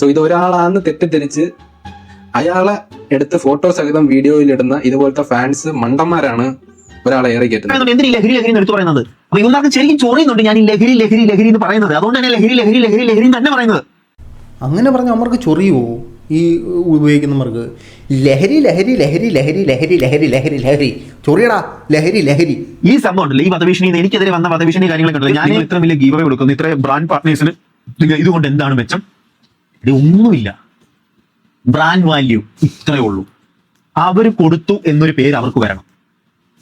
So ഇത് ഒരാളാന്ന് തെറ്റിദ്ധരിച്ച് അയാളെ എടുത്ത് ഫോട്ടോ സഹിതം വീഡിയോയിലിടുന്ന ഇതുപോലത്തെ ഫാൻസ് മണ്ടന്മാരാണ് ഒരാളെ ഏറെ കയറ്റുന്നത്. എന്തിനീ ലഹരി ലഹരി എന്ന് എടുത്തു പറയുന്നത്? അപ്പൊ ഇവർക്ക് ശരിക്കും ചൊറിയുന്നുണ്ട് ഞാൻ ഈ ലഹരി ലഹരി ലഹരി എന്ന് പറയുന്നത്. അതുകൊണ്ട് തന്നെ ലഹരി ലഹരി ലഹരി ലഹരി തന്നെ പറയുന്നത്. അങ്ങനെ പറഞ്ഞ അവർക്ക് ചൊറിയുമോ ഈ ഉപയോഗിക്കുന്നവർക്ക്? ലഹരി ലഹരി ലഹരി ലഹരി ലഹരി ലഹരി ലഹരി ലഹരി ചൊറിയടാ ലഹരി ലഹരി. ഈ സംഭവം ഉണ്ടല്ലോ, ഈ വധഭീഷണി, എനിക്കെതിരെ വന്ന വധഭീഷണി കാര്യങ്ങളൊക്കെ ഉണ്ടല്ലോ. ഞാൻ ഇത്ര വലിയ ഗീവ് അവേ കൊടുക്കുന്നു, ഇത്ര ബ്രാൻഡ് പാർട്ട്നേഴ്സിന്, ഇതുകൊണ്ട് എന്താണ് മെച്ചം? ഇത് ഒന്നുമില്ല. ബ്രാൻഡ് വാല്യൂ ഇത്രയേ ഉള്ളൂ. അവർ കൊടുത്തു എന്നൊരു പേര് അവർക്ക് വരണം,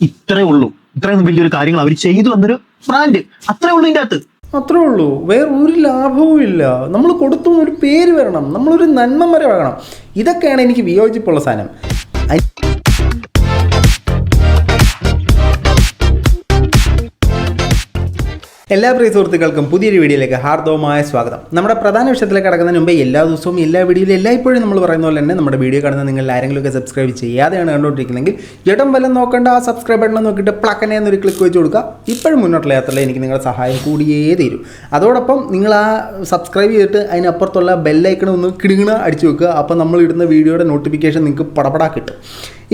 ഇത്രേ ഉള്ളൂ. ഇത്രയും വലിയൊരു കാര്യങ്ങൾ അവർ ചെയ്തു എന്നൊരു ബ്രാൻഡ്, അത്രേ ഉള്ളൂ ഇതിൻ്റെ അകത്ത്. അത്രേ ഉള്ളൂ, വേറെ ഒരു ലാഭവും ഇല്ല. നമ്മൾ കൊടുത്തു ഒരു പേര് വരണം, നമ്മളൊരു നന്മ വരെ വേണം. ഇതൊക്കെയാണ് എനിക്ക് വിയോജിപ്പുള്ള സാധനം. എല്ലാ പ്രിയ സുഹൃത്തുക്കൾക്കും പുതിയൊരു വീഡിയോയിലേക്ക് ഹാർദവമായ സ്വാഗതം. നമ്മുടെ പ്രധാന വിഷയത്തിലേക്ക് കടക്കുന്നതിന് മുമ്പേ എല്ലാ ദിവസവും എല്ലാ വീഡിയോയിലും എല്ലായ്പ്പോഴും നമ്മൾ പറയുന്ന പോലെ തന്നെ നമ്മുടെ വീഡിയോ കാണുന്ന നിങ്ങൾ ആരെങ്കിലുമൊക്കെ സബ്സ്ക്രൈബ് ചെയ്യാതെയാണ് കണ്ടുകൊണ്ടിരിക്കുന്നതെങ്കിൽ ഇടം വല്ലം നോക്കേണ്ട ആ സബ്സ്ക്രൈബ് ബട്ടൺ നോക്കിയിട്ട് പ്ലക്കനെ എന്നൊരു ക്ലിക്ക് വെച്ച് കൊടുക്കുക. ഇപ്പോഴും മുന്നോട്ടുള്ള യാത്രയിൽ എനിക്ക് നിങ്ങളുടെ സഹായം കൂടിയേ തീരും. അതോടൊപ്പം നിങ്ങൾ ആ സബ്സ്ക്രൈബ് ചെയ്തിട്ട് അതിനപ്പുറത്തുള്ള ബെല്ലൈക്കൺ ഒന്ന് കിടുങ്ങണ അടിച്ചു വെക്കുക. അപ്പോൾ നമ്മൾ ഇടുന്ന വീഡിയോയുടെ നോട്ടിഫിക്കേഷൻ നിങ്ങൾക്ക് പടപടാ കിട്ടും.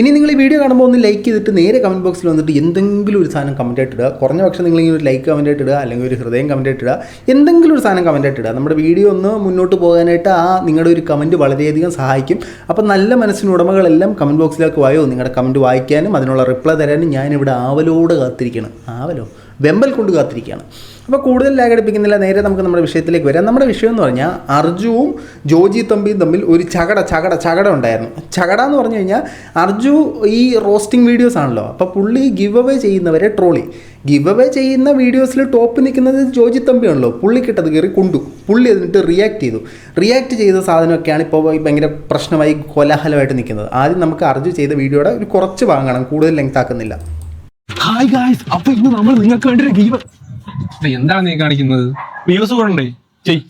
ഇനി നിങ്ങൾ ഈ വീഡിയോ കാണുമ്പോൾ ഒന്ന് ലൈക്ക് ചെയ്തിട്ട് നേരെ കമൻറ്റ് ബോക്സിൽ വന്നിട്ട് എന്തെങ്കിലും ഒരു സാധനം കമൻറ്റ് ആയിട്ട് ഇടുക. കുറഞ്ഞ പക്ഷേ നിങ്ങളിങ്ങനെ ഒരു ലൈക്ക് കമൻറ്റ് ആയിട്ട് ഇടുക, അല്ലെങ്കിൽ ഒരു ഹൃദയം കമൻറ്റ് ആയിട്ട് ഇടുക, എന്തെങ്കിലും ഒരു സാധനം കമൻറ്റ് ആയിട്ട് ഇടുക. നമ്മുടെ വീഡിയോ ഒന്ന് മുന്നോട്ട് പോകാനായിട്ട് ആ നിങ്ങളുടെ ഒരു കമൻറ്റ് വളരെയധികം സഹായിക്കും. അപ്പോൾ നല്ല മനസ്സിനുടമകളെല്ലാം കമൻറ്റ് ബോക്സിലേക്ക് വായോ. നിങ്ങളുടെ കമൻറ്റ് വായിക്കാനും അതിനുള്ള റിപ്ലൈ തരാനും ഞാനിവിടെ ആവലോട് കാത്തിരിക്കണം. ആവലോ വെമ്പൽ കൊണ്ട് കാത്തിരിക്കുകയാണ്. അപ്പോൾ കൂടുതൽ ലാഗടിപ്പിക്കുന്നില്ല, നേരെ നമുക്ക് നമ്മുടെ വിഷയത്തിലേക്ക് വരാം. നമ്മുടെ വിഷയം എന്ന് പറഞ്ഞാൽ അർജുവും ജോജി തമ്പിയും തമ്മിൽ ഒരു ചകട ഉണ്ടായിരുന്നു. ചകട എന്ന് പറഞ്ഞു കഴിഞ്ഞാൽ അർജു ഈ റോസ്റ്റിംഗ് വീഡിയോസ് ആണല്ലോ, അപ്പോൾ പുള്ളി ഗിവ് അവേ ചെയ്യുന്നവരെ ട്രോളി. ഗിവ് അവേ ചെയ്യുന്ന വീഡിയോസിൽ ടോപ്പ് നിൽക്കുന്നത് ജോജി തമ്പിയാണല്ലോ. പുള്ളിക്കിട്ടത് കയറി കൊണ്ടു. പുള്ളി അതിനിട്ട് റിയാക്ട് ചെയ്ത സാധനമൊക്കെയാണ് ഇപ്പോൾ ഭയങ്കര പ്രശ്നമായി കോലാഹലമായിട്ട് നിൽക്കുന്നത്. ആദ്യം നമുക്ക് അർജു ചെയ്ത വീഡിയോയുടെ ഒരു കുറച്ച് ഭാഗം കാണാം, കൂടുതൽ ലെങ്ത് ആക്കുന്നില്ല. ഹായ് ഗായ്സ്, അപ്പോൾ ഇന്ന് നമ്മൾ നിങ്ങൾക്ക് വേണ്ടി ഒരു ഗീവ്. എന്താണ് നീ കാണിക്കുന്നത്? വ്യൂസ് കൊണ്ടേ ചെയ്.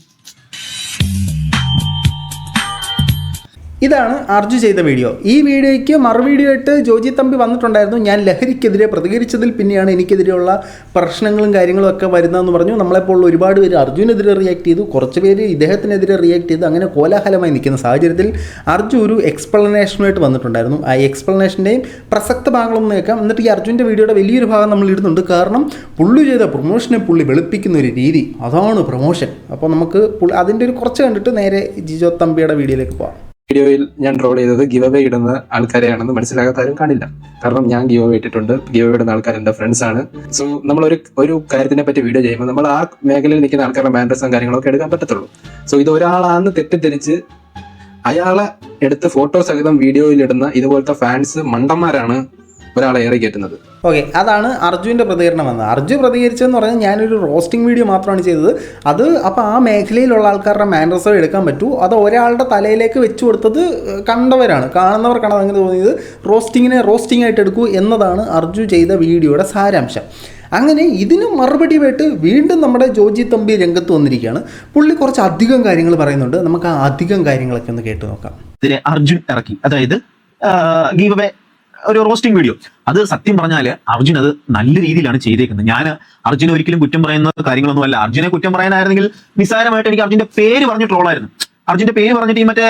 ഇതാണ് അർജു ചെയ്ത വീഡിയോ. ഈ വീഡിയോയ്ക്ക് മറുവീഡിയോ ആയിട്ട് ജോജി തമ്പി വന്നിട്ടുണ്ടായിരുന്നു. ഞാൻ ലഹരിക്കെതിരെ പ്രതികരിച്ചതിൽ പിന്നെയാണ് എനിക്കെതിരെയുള്ള പ്രശ്നങ്ങളും കാര്യങ്ങളും ഒക്കെ വരുന്നതെന്ന് പറഞ്ഞു. നമ്മളെപ്പോൾ ഒരുപാട് പേര് അർജുനെതിരെ റിയാക്ട് ചെയ്തു, കുറച്ച് പേര് ഇദ്ദേഹത്തിനെതിരെ റിയാക്ട് ചെയ്തു. അങ്ങനെ കോലാഹലമായി നിൽക്കുന്ന സാഹചര്യത്തിൽ അർജു ഒരു എക്സ്പ്ലനേഷനുമായിട്ട് വന്നിട്ടുണ്ടായിരുന്നു. ആ എക്സ്പ്ലനേഷൻ്റെയും പ്രസക്ത ഭാഗങ്ങളൊന്നും കേൾക്കാം. എന്നിട്ട് ഈ അർജുൻ്റെ വീഡിയോയുടെ വലിയൊരു ഭാഗം നമ്മൾ ഇടുന്നുണ്ട്. കാരണം പുള്ളി ചെയ്ത പ്രൊമോഷനെ പുള്ളി വെളുപ്പിക്കുന്ന ഒരു രീതി, അതാണ് പ്രൊമോഷൻ. അപ്പോൾ നമുക്ക് അതിൻ്റെ ഒരു കുറച്ച് കണ്ടിട്ട് നേരെ ജിജോ തമ്പിയുടെ വീഡിയോയിലേക്ക് പോകാം. വീഡിയോയിൽ ഞാൻ ട്രോൾ ചെയ്തത് ഗിവ് അവേ ഇടുന്ന ആൾക്കാരെയാണെന്ന് മനസ്സിലാകാത്ത ആരും കാണില്ല. കാരണം ഞാൻ ഗിവ് അവേ ഇട്ടിട്ടുണ്ട്. ഗിവ് അവേ ഇടുന്ന ആൾക്കാർ എൻ്റെ ഫ്രണ്ട്സ് ആണ്. സോ നമ്മൾ ഒരു കാര്യത്തിനെ പറ്റി വീഡിയോ ചെയ്യുമ്പോൾ നമ്മൾ ആ മേഖലയിൽ നിൽക്കുന്ന ആൾക്കാരുടെ മാൻഡ്രസും കാര്യങ്ങളൊക്കെ എടുക്കാൻ പറ്റത്തുള്ളൂ. സോ ഇത് ഒരാളാന്ന് തെറ്റിദ്ധരിച്ച് അയാളെ എടുത്ത് ഫോട്ടോ സഹിതം വീഡിയോയിലിടുന്ന ഇതുപോലത്തെ ഫാൻസ് മണ്ടന്മാരാണ് ഒരാളെ ഏറെ കയറ്റുന്നത്. ഓക്കെ, അതാണ് അർജുൻ്റെ പ്രതികരണം വന്നത്. അർജു പ്രതികരിച്ചതെന്ന് പറഞ്ഞാൽ ഞാനൊരു റോസ്റ്റിംഗ് വീഡിയോ മാത്രമാണ് ചെയ്തത്. അത് അപ്പോൾ ആ മേഖലയിലുള്ള ആൾക്കാരുടെ മാനേഴ്സോ എടുക്കാൻ പറ്റൂ, അത് ഒരാളുടെ തലയിലേക്ക് വെച്ച് കൊടുത്തത് കാണുന്നവർക്കാണ് അങ്ങനെ തോന്നിയത്. റോസ്റ്റിംഗ് ആയിട്ട് എടുക്കൂ എന്നതാണ് അർജു ചെയ്ത വീഡിയോയുടെ സാരാംശം. അങ്ങനെ ഇതിന് മറുപടിയായിട്ട് വീണ്ടും നമ്മുടെ ജോജി തമ്പി രംഗത്ത് വന്നിരിക്കുകയാണ്. പുള്ളി കുറച്ച് അധികം കാര്യങ്ങൾ പറയുന്നുണ്ട്. നമുക്ക് ആ അധികം കാര്യങ്ങളൊക്കെ ഒന്ന് കേട്ട് നോക്കാം. അർജുൻ ഇറക്കി, അതായത് ഗീവ് അവേ ഒരു റോസ്റ്റിംഗ് വീഡിയോ. അത് സത്യം പറഞ്ഞാല് അർജുൻ അത് നല്ല രീതിയിലാണ് ചെയ്തേക്കുന്നത്. ഞാൻ അർജുനെ ഒരിക്കലും കുറ്റം പറയുന്ന കാര്യങ്ങളൊന്നും അല്ല. അർജുനെ കുറ്റം പറയാനായിരുന്നെങ്കിൽ നിസ്സാരമായിട്ട് എനിക്ക് അർജുന്റെ പേര് പറഞ്ഞ് ട്രോളായിരുന്നു. അർജുന്റെ പേര് പറഞ്ഞിട്ട് ഈ മറ്റേ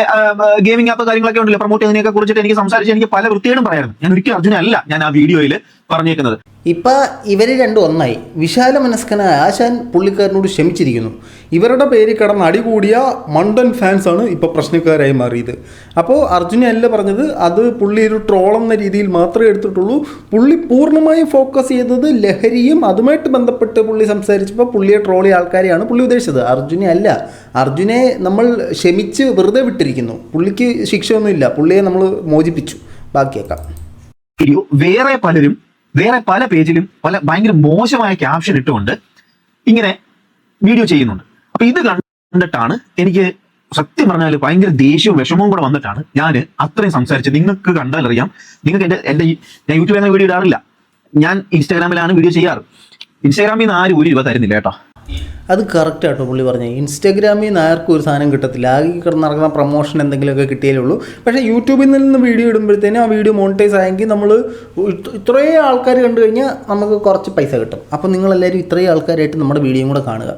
ഗെയിമിംഗ് ആപ്പ് കാര്യങ്ങളൊക്കെ ഉണ്ടല്ലോ, പ്രൊമോട്ട് ചെയ്യുന്നതിനെയൊക്കെ കുറിച്ചിട്ട് എനിക്ക് സംസാരിച്ച് എനിക്ക് പല വൃത്തികേടും പറയായിരുന്നു. ഞാൻ ഒരിക്കലും അർജുനെ അല്ല ഞാൻ ആ വീഡിയോയിൽ പറഞ്ഞേക്കുന്നത്. ഇപ്പം ഇവർ രണ്ടും ഒന്നായി. വിശാല മനസ്കനായ ആശാൻ പുള്ളിക്കാരനോട് ക്ഷമിച്ചിരിക്കുന്നു. ഇവരുടെ പേര് കിടന്ന് അടികൂടിയ മണ്ടൻ ഫാൻസാണ് ഇപ്പോൾ പ്രശ്നക്കാരായി മാറിയത്. അപ്പോൾ അർജുനെ അല്ല പറഞ്ഞത്, അത് പുള്ളി ഒരു ട്രോളെന്ന രീതിയിൽ മാത്രമേ എടുത്തിട്ടുള്ളൂ. പുള്ളി പൂർണ്ണമായും ഫോക്കസ് ചെയ്തത് ലഹരിയും അതുമായിട്ട് ബന്ധപ്പെട്ട് പുള്ളി സംസാരിച്ചപ്പോൾ പുള്ളിയെ ട്രോളിയ ആൾക്കാരെയാണ് പുള്ളി ഉദ്ദേശിച്ചത്, അർജുനെ അല്ല. അർജുനെ നമ്മൾ ക്ഷമിച്ച് വെറുതെ വിട്ടിരിക്കുന്നു. പുള്ളിക്ക് ശിക്ഷയൊന്നുമില്ല, പുള്ളിയെ നമ്മൾ മോചിപ്പിച്ചു. ബാക്കിയേക്കാം. വീഡിയോ വേറെ പല പേജിലും ഭയങ്കര മോശമായ ക്യാപ്ഷൻ ഇട്ടുകൊണ്ട് ഇങ്ങനെ വീഡിയോ ചെയ്യുന്നുണ്ട്. അപ്പൊ ഇത് കണ്ടിട്ടാണ് എനിക്ക് സത്യം പറഞ്ഞാൽ ഭയങ്കര ദേഷ്യവും വിഷമവും കൂടെ വന്നിട്ടാണ് ഞാൻ അത്രയും സംസാരിച്ചത്. നിങ്ങൾക്ക് കണ്ടാൽ അറിയാം. നിങ്ങൾക്ക് ഞാൻ യൂട്യൂബിൽ വീഡിയോ ഇടാറില്ല, ഞാൻ ഇൻസ്റ്റാഗ്രാമിലാണ് വീഡിയോ ചെയ്യാറ്. ഇൻസ്റ്റാഗ്രാമിൽ നിന്ന് ആരും 1 രൂപ തരുന്നില്ല കേട്ടോ. അത് കറക്റ്റ് ആട്ടോ പുള്ളി പറഞ്ഞത്. ഇൻസ്റ്റാഗ്രാമിൽ നിന്ന് ആർക്കും ഒരു സാധനം കിട്ടത്തില്ല. ആകെ കിടന്ന് നടക്കുന്ന പ്രൊമോഷൻ എന്തെങ്കിലുമൊക്കെ കിട്ടിയാലേ ഉള്ളൂ. പക്ഷേ യൂട്യൂബിൽ നിന്ന് വീഡിയോ ഇടുമ്പോഴത്തേനും ആ വീഡിയോ മോണിറ്റൈസ് ആയെങ്കിൽ നമ്മൾ ഇത്രയും ആൾക്കാർ കണ്ടു കഴിഞ്ഞാൽ നമുക്ക് കുറച്ച് പൈസ കിട്ടും. അപ്പോൾ നിങ്ങളെല്ലാവരും ഇത്രയും ആൾക്കാരായിട്ട് നമ്മുടെ വീഡിയോയും കൂടെ കാണുക.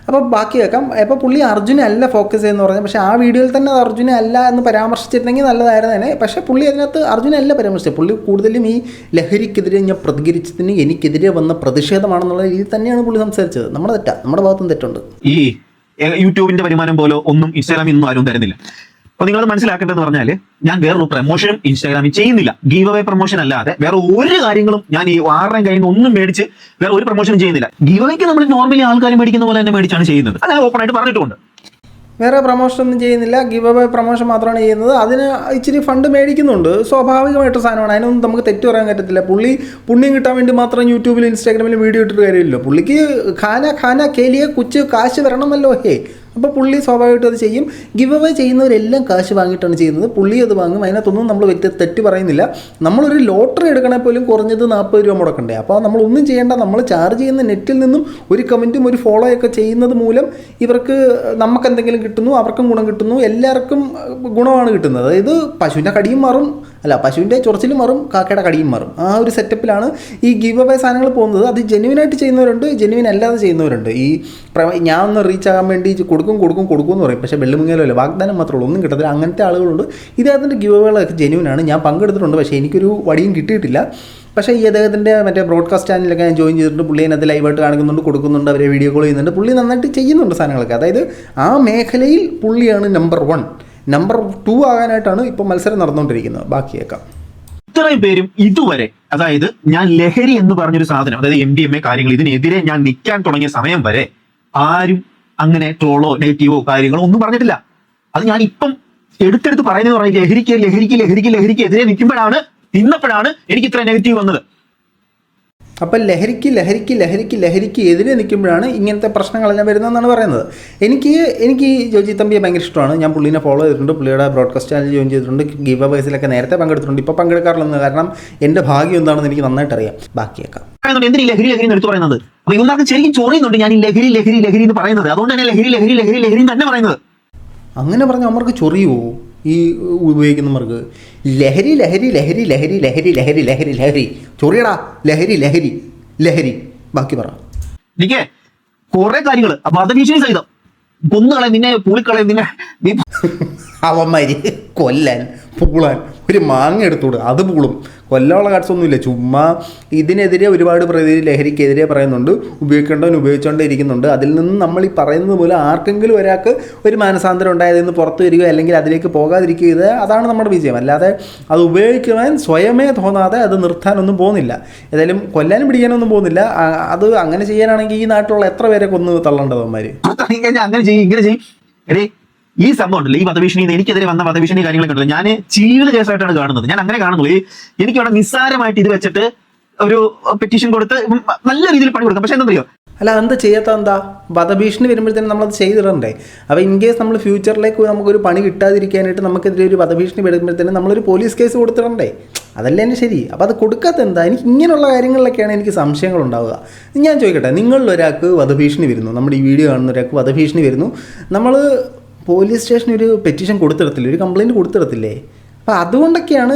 അപ്പോൾ ബാക്കി കേൾക്കാം. അപ്പോൾ പുള്ളി അർജുനെ അല്ല ഫോക്കസ് ചെയ്യുന്നത് പറഞ്ഞത്, പക്ഷേ ആ വീഡിയോയിൽ തന്നെ അത് അർജുനെ അല്ല എന്ന് പരാമർശിച്ചിരുന്നെങ്കിൽ നല്ലതായിരുന്നു തന്നെ. പക്ഷേ പുള്ളി അതിനകത്ത് അർജുനെ അല്ല പരാമർശിച്ചത്. പുള്ളി കൂടുതലും ഈ ലഹരിക്കെതിരെ ഞാൻ പ്രതികരിച്ചതിന് എനിക്കെതിരെ വന്ന പ്രതിഷേധമാണെന്നുള്ള രീതിയിൽ തന്നെയാണ് പുള്ളി സംസാരിച്ചത്. നമ്മുടെ തെറ്റാ, നമ്മുടെ ഭാഗത്തും തെറ്റുണ്ട്. ഈ യൂട്യൂബിന്റെ വരുമാനം പോലോ ഒന്നും ഇൻസ്റ്റാഗ്രാമിൽ നിന്നും ആരും തരുന്നില്ല. അപ്പൊ നിങ്ങളത് മനസ്സിലാക്കേണ്ടതെന്ന് പറഞ്ഞാൽ ഞാൻ വേറൊരു പ്രൊമോഷനും ഇൻസ്റ്റാഗ്രാമിൽ ചെയ്യുന്നില്ല. ഗീവ് അവേ പ്രൊമോഷൻ അല്ലാതെ വേറെ ഒരു കാര്യങ്ങളും ഞാൻ ഈ ആരുടെയും കയ്യിൽ നിന്ന് ഒന്നും മേടിച്ച് വേറെ ഒരു പ്രൊമോഷനും ചെയ്യുന്നില്ല. ഗീവ് അവേക്ക് നമ്മൾ നോർമലി ആൾക്കാർ മേടിക്കുന്ന പോലെ തന്നെ മേടിച്ചാണ് ചെയ്യുന്നത്. അത് ഞാൻ ഓപ്പൺ ആയിട്ട് പറഞ്ഞിട്ടുണ്ട്. വേറെ പ്രൊമോഷൻ ഒന്നും ചെയ്യുന്നില്ല, ഗിവ് അവേ പ്രൊമോഷൻ മാത്രമാണ് ചെയ്യുന്നത്. അതിന് ഇച്ചിരി ഫണ്ട് മേടിക്കുന്നുണ്ട്, സ്വാഭാവികമായിട്ട് സാധനമാണ്. അതിനൊന്നും നമുക്ക് തെറ്റു പറയാൻ പറ്റത്തില്ല. പുള്ളി പുണ്യം കിട്ടാൻ വേണ്ടി മാത്രം യൂട്യൂബിലും ഇൻസ്റ്റാഗ്രാമിലും വീഡിയോ ഇട്ടിട്ട് കാര്യമില്ല. പുള്ളിക്ക് ഖാന കേലിയെ കുച്ച് കാശ് വരണമല്ലോ. അപ്പോൾ പുള്ളി സ്വാഭാവികമായിട്ടും അത് ചെയ്യും. ഗിവ് അവേ ചെയ്യുന്നവരെല്ലാം കാശ് വാങ്ങിയിട്ടാണ് ചെയ്യുന്നത്. പുള്ളി അത് വാങ്ങും. അതിനകത്തൊന്നും നമ്മൾ തെറ്റ് പറയുന്നില്ല. നമ്മളൊരു ലോട്ടറി എടുക്കണമെങ്കിൽ പോലും കുറഞ്ഞത് 40 രൂപ മുടക്കണ്ടേ. അപ്പോൾ നമ്മളൊന്നും ചെയ്യേണ്ട. നമ്മൾ ചാർജ് ചെയ്യുന്ന നെറ്റിൽ നിന്നും ഒരു കമൻറ്റും ഒരു ഫോളോ ഒക്കെ ചെയ്യുന്നത് മൂലം ഇവർക്ക് നമുക്ക് എന്തെങ്കിലും കിട്ടുന്നു, അവർക്കും ഗുണം കിട്ടുന്നു, എല്ലാവർക്കും ഗുണമാണ് കിട്ടുന്നത്. അതായത് പശുവിൻ്റെ കടിയും മാറും, അല്ല പശുവിൻ്റെ ചൊറിച്ചിലും മാറും, കാക്കയുടെ കടിയും മാറും. ആ ഒരു സെറ്റപ്പിലാണ് ഈ ഗിവ് അവേ സാധനങ്ങൾ പോകുന്നത്. അത് ജെന്യുവിനായിട്ട് ചെയ്യുന്നവരുണ്ട്, ജെന്യുവിൻ അല്ലാതെ ചെയ്യുന്നവരുണ്ട്. ഈ ഞാൻ ഒന്ന് റീച്ച് ആകാൻ വേണ്ടി കൊടുക്കും എന്ന് പറയും. പക്ഷേ വെള്ളിമുങ്ങലോ അല്ല, വാഗ്ദാനം മാത്രമേ ഉള്ളൂ, ഒന്നും കിട്ടത്തില്ല. അങ്ങനത്തെ ആളുകളുണ്ട്. ഇദ്ദേഹത്തിൻ്റെ ഗിവ് അവേകളൊക്കെ ജെന്യുവിനാണ്. ഞാൻ പങ്കെടുത്തിട്ടുണ്ട്, പക്ഷേ എനിക്കൊരു വടിയും കിട്ടിയിട്ടില്ല. പക്ഷേ ഈ അദ്ദേഹത്തിൻ്റെ മറ്റേ ബ്രോഡ്കാസ്റ്റ് ചാനലിലൊക്കെ ഞാൻ ജോയിൻ ചെയ്തിട്ടുണ്ട്. പുള്ളി അതിനകത്ത് ലൈവായിട്ട് കാണിക്കുന്നുണ്ട്, കൊടുക്കുന്നുണ്ട്, അവരെ വീഡിയോ കോൾ ചെയ്യുന്നുണ്ട്. പുള്ളി നന്നായിട്ട് ചെയ്യുന്നുണ്ട് സാധനങ്ങളൊക്കെ. അതായത് ആ മേഖലയിൽ പുള്ളിയാണ് നമ്പർ 1. നമ്പർ 2 ആകാനായിട്ടാണ് ഇപ്പോൾ മത്സരം നടന്നുകൊണ്ടിരിക്കുന്നത്. ബാക്കിയേക്കാം. ഇത്രയും പേരും ഇതുവരെ, അതായത് ഞാൻ ലഹരി എന്ന് പറഞ്ഞൊരു സാധനം, അതായത് MDMA കാര്യങ്ങൾ, ഇതിനെതിരെ ഞാൻ നിൽക്കാൻ തുടങ്ങിയ സമയം വരെ ആരും അങ്ങനെ ട്രോളോ നെഗറ്റീവോ കാര്യങ്ങളോ ഒന്നും പറഞ്ഞിട്ടില്ല. അത് ഞാൻ ഇപ്പം എടുത്തെടുത്ത് പറയുന്നത് പറഞ്ഞാൽ ലഹരിക്ക് എതിരെ നിന്നപ്പോഴാണ് എനിക്ക് ഇത്ര നെഗറ്റീവ് വന്നത്. അപ്പം ലഹരിക്ക് എതിരെ നിൽക്കുമ്പോഴാണ് ഇങ്ങനത്തെ പ്രശ്നങ്ങളെല്ലാം വരുന്നതെന്നാണ് പറയുന്നത്. എനിക്ക് ജോജി തമ്പിയെ ഭയങ്കര ഇഷ്ടമാണ്. ഞാൻ പുള്ളിനെ ഫോളോ ചെയ്തിട്ടുണ്ട്, പുള്ളിയുടെ ബ്രോഡ്കാസ്റ്റ് ചാനൽ ജോയിൻ ചെയ്തിട്ടുണ്ട്, ഗിവ് അവേസിലൊക്കെ നേരത്തെ പങ്കെടുത്തിട്ടുണ്ട്. ഇപ്പോൾ പങ്കെടുക്കാറില്ലെന്ന്, കാരണം എൻ്റെ ഭാഗ്യം എന്താണെന്ന് എനിക്ക് നന്നായിട്ട് അറിയാം. ബാക്കിയേക്കാം. എന്തിനീ ലഹരി എന്ന് എടുത്തു പറയുന്നത്? അപ്പൊ ഇവർക്ക് ശരിക്കും ചൊറിയുന്നുണ്ട് ഞാൻ ഈ ലഹരി എന്ന് പറയുന്നത്. അതുകൊണ്ട് തന്നെ ലഹരി തന്നെ പറയുന്നത്. അങ്ങനെ പറഞ്ഞാൽ അവർക്ക് ചൊറിയുമോ ഈ ഉപയോഗിക്കുന്നവർക്ക്? ലഹരി ചൊറിയടാ, ലഹരി. ബാക്കി പറ. എനിക്ക് കുറെ കാര്യങ്ങള് വധഭീഷണി സഹിതം കൊന്നുകളെ, നിന്നെ പൂളിക്കളെ, നിന്നെ അവന്മാര് കൊല്ലാൻ പൂളാൻ ഒരു മാങ്ങ എടുത്തോട് അത് പൂളും. കൊല്ലാനുള്ള കാഴ്ചയൊന്നുമില്ല. ചുമ്മാ ഇതിനെതിരെ ഒരുപാട് ലഹരിക്കെതിരെ പറയുന്നുണ്ട്, ഉപയോഗിക്കേണ്ടവൻ ഉപയോഗിച്ചുകൊണ്ടേ ഇരിക്കുന്നുണ്ട്. അതിൽ നിന്ന് നമ്മൾ ഈ പറയുന്നത് പോലെ ആർക്കെങ്കിലും ഒരാൾക്ക് ഒരു മാനസാന്തരം ഉണ്ടായതിൽ നിന്ന് പുറത്തു വരിക, അല്ലെങ്കിൽ അതിലേക്ക് പോകാതിരിക്കുക, അതാണ് നമ്മുടെ വിജയം. അല്ലാതെ അത് ഉപയോഗിക്കുവാൻ സ്വയമേ തോന്നാതെ അത് നിർത്താനൊന്നും പോകുന്നില്ല. ഏതായാലും കൊല്ലാനും പിടിക്കാനൊന്നും പോകുന്നില്ല. അത് അങ്ങനെ ചെയ്യാനാണെങ്കിൽ ഈ നാട്ടിലുള്ള എത്ര പേരെ കൊന്ന് തള്ളേണ്ടവന്മാർ അങ്ങനെ ചെയ്യും, ഇങ്ങനെ ചെയ്യും. എടേ, ഈ സംഭവം ഉണ്ടല്ലോ, ഈ വധഭീഷണി, എനിക്കെതിരെ വന്ന വധഭീഷണി കാര്യങ്ങളൊക്കെ ഉണ്ടല്ലോ, ഞാൻ ചീള കേസായിട്ടാണ് കാണുന്നത്. ഞാൻ അങ്ങനെ കാണുന്നുള്ളൂ. എനിക്ക് അവിടെ നിസ്സാരമായിട്ട് ഇത് വെച്ചിട്ട് ഒരു പെറ്റീഷൻ കൊടുത്ത് നല്ല രീതിയിൽ പണി കൊടുക്കാം. പക്ഷെ എന്താ അല്ല, അതെന്താ ചെയ്യാത്ത? എന്താ വധഭീഷണി വരുമ്പോഴത്തേനും നമ്മളത് ചെയ്തിടണ്ടേ? അപ്പോൾ ഇൻ കേസ് നമ്മൾ ഫ്യൂച്ചറിലേക്ക് നമുക്കൊരു പണി കിട്ടാതിരിക്കാനായിട്ട് നമുക്കെതിരെ ഒരു വധഭീഷണി വരുമ്പോഴത്തേനും നമ്മളൊരു പോലീസ് കേസ് കൊടുത്തിടണ്ടേ? അതല്ലേ എൻ്റെ ശരി. അപ്പോൾ അത് കൊടുക്കാത്ത എന്താ? എനിക്ക് ഇങ്ങനെയുള്ള കാര്യങ്ങളിലൊക്കെയാണ് എനിക്ക് സംശയങ്ങളുണ്ടാവുക. ഞാൻ ചോദിക്കട്ടെ, നിങ്ങളിലൊരാൾക്ക് വധഭീഷണി വരുന്നു, നമ്മുടെ ഈ വീഡിയോ കാണുന്ന ഒരാൾക്ക് വധഭീഷണി വരുന്നു, നമ്മൾ പോലീസ് സ്റ്റേഷനിൽ ഒരു പെറ്റീഷൻ കൊടുത്തിടത്തില്ലേ, ഒരു കംപ്ലയിൻറ്റ് കൊടുത്തിടത്തില്ലേ? അപ്പോൾ അതുകൊണ്ടൊക്കെയാണ്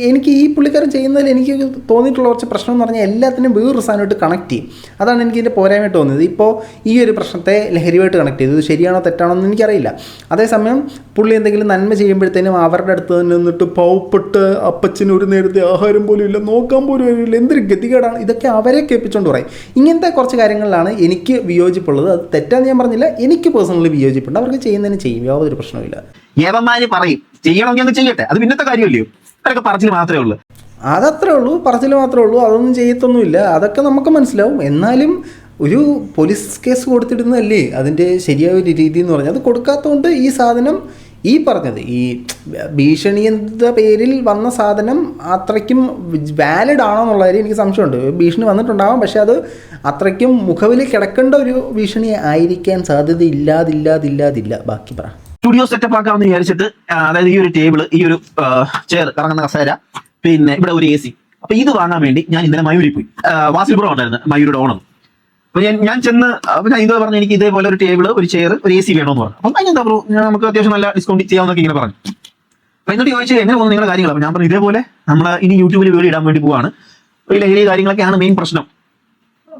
എനിക്ക് ഈ പുള്ളിക്കാരൻ ചെയ്യുന്നതിൽ എനിക്ക് തോന്നിയിട്ടുള്ള കുറച്ച് പ്രശ്നം എന്ന് പറഞ്ഞാൽ എല്ലാത്തിനും വേറൊരു സാധനമായിട്ട് കണക്ട് ചെയ്യും. അതാണ് എനിക്ക് ഇതിൻ്റെ പോരായ്മയായിട്ട് തോന്നിയത്. ഇപ്പോൾ ഈ ഒരു പ്രശ്നത്തെ ലഹരിയുമായിട്ട് കണക്ട് ചെയ്തു. ഇത് ശരിയാണോ തെറ്റാണോ എന്ന് എനിക്കറിയില്ല. അതേസമയം പുള്ളി എന്തെങ്കിലും നന്മ ചെയ്യുമ്പോഴത്തേനും അവരുടെ അടുത്ത് തന്നെ നിന്നിട്ട് പാവപ്പെട്ട് അപ്പച്ചന് ഒരു നേരത്തെ ആഹാരം പോലും ഇല്ല, നോക്കാൻ പോലും ഇല്ല, എന്തൊരു ഗതികേടാണ്, ഇതൊക്കെ അവരെ കേൾപ്പിച്ചുകൊണ്ട് പറയും. ഇങ്ങനത്തെ കുറച്ച് കാര്യങ്ങളിലാണ് എനിക്ക് വിയോജിപ്പുള്ളത്. അത് തെറ്റാന്ന് ഞാൻ പറഞ്ഞില്ല, എനിക്ക് പേഴ്സണലി വിയോജിപ്പുണ്ട്. അവർക്ക് ചെയ്യുന്നതിന് ചെയ്യും, യാതൊരു പ്രശ്നമില്ല. ഏവന്മാര് പറയും ചെയ്യണമെങ്കിൽ അങ്ങ് ചെയ്യട്ടെ, അത് പിന്നത്തെ കാര്യമല്ലയോ? അതൊക്കെ പറച്ചിൽ മാത്രമേ ഉള്ളൂ. അതത്രേ ഉള്ളൂ, പറച്ചിൽ മാത്രമേ ഉള്ളൂ. അതൊന്നും ചെയ്യത്തൊന്നുമില്ല, അതൊക്കെ നമുക്ക് മനസ്സിലാവും. എന്നാലും ഒരു പോലീസ് കേസ് കൊടുത്തിടുന്നതല്ലേ അതിൻ്റെ ശരിയായ ഒരു രീതി എന്ന് പറഞ്ഞാൽ. അത് കൊടുക്കാത്തതുകൊണ്ട് ഈ സാധനം, ഈ പറഞ്ഞത് ഈ ഭീഷണി എന്ന പേരിൽ വന്ന സാധനം അത്രയ്ക്കും വാലിഡ് ആണോ എന്നുള്ള കാര്യം എനിക്ക് സംശയമുണ്ട്. ഭീഷണി വന്നിട്ടുണ്ടാവാം, പക്ഷെ അത് അത്രയ്ക്കും മുഖവിൽ കിടക്കേണ്ട ഒരു ഭീഷണി ആയിരിക്കാൻ സാധ്യതയില്ലാതില്ല. ബാക്കി പറ. സ്റ്റുഡിയോ സെറ്റപ്പ് ആക്കാമെന്ന് വിചാരിച്ചിട്ട്, അതായത് ഈ ഒരു ടേബിൾ, ഈ ഒരു ചെയർ, കറങ്ങുന്ന കസേര, പിന്നെ ഇവിടെ ഒരു AC. അപ്പൊ ഇത് വാങ്ങാൻ വേണ്ടി ഞാൻ ഇന്നലെ മയൂരിൽ പോയി. വാസിൽ ബ്രോ ഉണ്ടായിരുന്നു, മയൂരുടെ ഓണം. അപ്പൊ ഞാൻ ചെന്ന് ഞാൻ ഇതേ പറഞ്ഞു, എനിക്ക് ഇതേപോലെ ഒരു ടേബിൾ, ഒരു ചെയർ, ഒരു AC വേണമെന്ന് പറഞ്ഞു. അപ്പൊ അതിനെന്താ ബ്രോ, നമുക്ക് അത്യാവശ്യം നല്ല ഡിസ്കൗണ്ട് ചെയ്യാമെന്നൊക്കെ ഇങ്ങനെ പറഞ്ഞു. അപ്പൊ എന്നിട്ട് ചോദിച്ചാൽ എങ്ങനെ പോകുന്നു നിങ്ങളുടെ കാര്യങ്ങൾ? അപ്പൊ ഞാൻ പറഞ്ഞു ഇതേപോലെ നമ്മൾ ഇനി യൂട്യൂബിൽ വീഡിയോ ഇടാൻ വേണ്ടി പോവാണ്, ഈ ലഹരി കാര്യങ്ങളൊക്കെയാണ് മെയിൻ പ്രശ്നം.